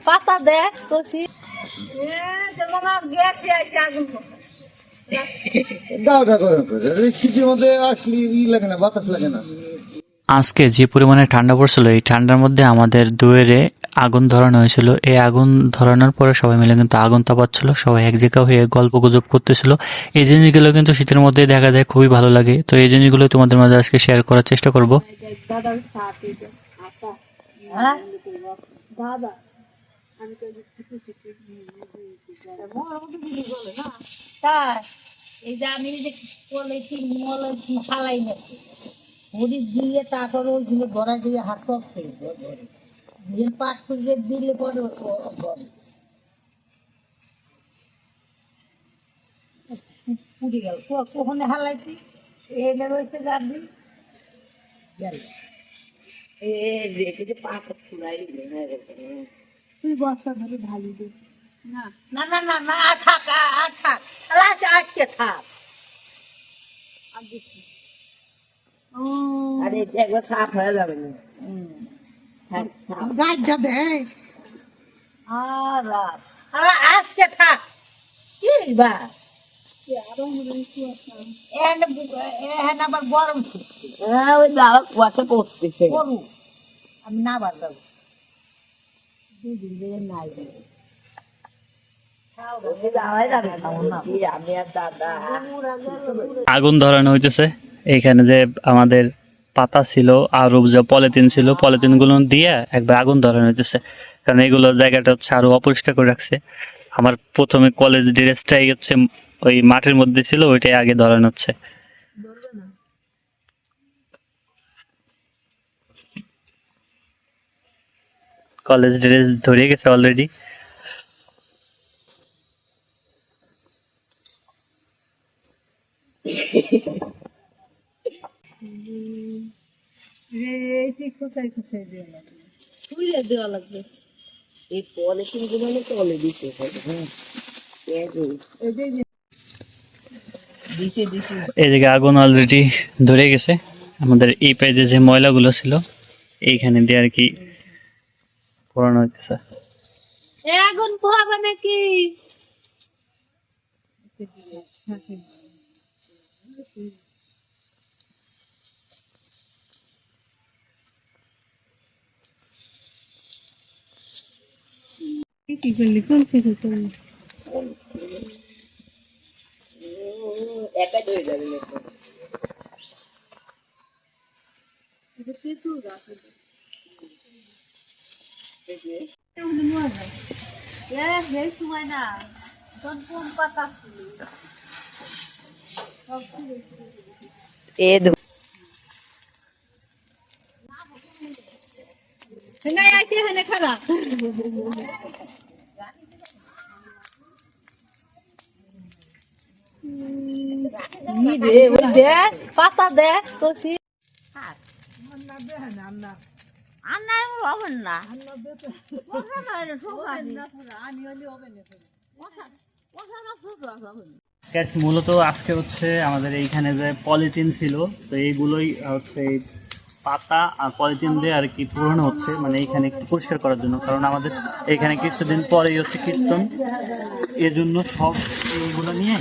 পাতা দে কষি শীতের মধ্যে আসলে লাগে না, বাতাস লাগে না। আজকে যে পরিমাণে ঠান্ডা পড়ছিল, এই ঠান্ডার মধ্যে আমাদের দুয়ারে আগুন ধরানো হয়েছিল। এই আগুন ধরানোর পরে সবাই মিলে কিন্তু আগুন তাপাচ্ছিল, সবাই এক জায়গা হয়ে গল্প গুজব করতেছিল। এই জিনিসগুলো কিন্তু শীতের মধ্যে দেখা যায়, খুবই ভালো লাগে। তো এই জিনিসগুলো তোমাদের মাঝে আজকে শেয়ার করার চেষ্টা করব। এই যে আমি ফালাই নাকি হরিদ দিয়ে তারপরে ওইগুলো ধরা দিয়ে হাত করতে পাট ফুলে দিলে পরে পুড়ে গেল কখনো হালাইছি এনে রয়েছে গাড়ি গেল তুই বস্তা ধরে ঢালি দে না না না না না থাক আর থাক আজকে থাক আরে একবার সাফ হয়ে যাবে না। গাছটা দে আর আজকে থাক কি বা এখন আবার গরম ছুটছে হ্যাঁ, ওই বাবা কুয়াশা পড়তেছে। করু আমি না বার যাবো দুদিন ধরে নাই আমি আর দাদা আগুন ধরানো হইতেছে। এইখানে যে আমাদের পাতা ছিল আর যে পলিথিন ছিল, পলিথিন গুলো দিয়ে একবার আগুন ধরানো হইতেছে। কারণ এগুলো জায়গাটা হচ্ছে আরো অপরিষ্কার করে রাখছে। আমার প্রথমে কলেজ ড্রেসটাই হচ্ছে ওই মাঠের মধ্যে ছিল, ওইটাই আগে ধরানো হচ্ছে। কলেজ ড্রেস ধরে গেছে অলরেডি। খোসাই খোসাই দেওয়া লাগবে তুইলে দেওয়া লাগবে এই পলিথিন গুলো তলে দিতে এই জায়গায় আগুন অলরেডি ধরে গেছে। আমাদের এই পেজে যে ময়লাগুলো ছিল এইখানে দিয়ে আর কি পোড়ানো হইতেছে। আগুন পোহাবে নাকি কি করলি কোন কিছু করলি একা ধরে যাবে এটা কিছু সময় না কোন পাতা এ খারাপ দে পাতা দে কষি মূলত আজকে হচ্ছে আমাদের এইখানে যে পলিথিন ছিল, তো এইগুলোই হচ্ছে এই পাতা আর পলিথিন দিয়ে আর কি পুরানো হচ্ছে, মানে এইখানে একটু পরিষ্কার করার জন্য। কারণ আমাদের এইখানে কিছুদিন পরেই হচ্ছে কীর্তন, এর জন্য সব এইগুলো নিয়ে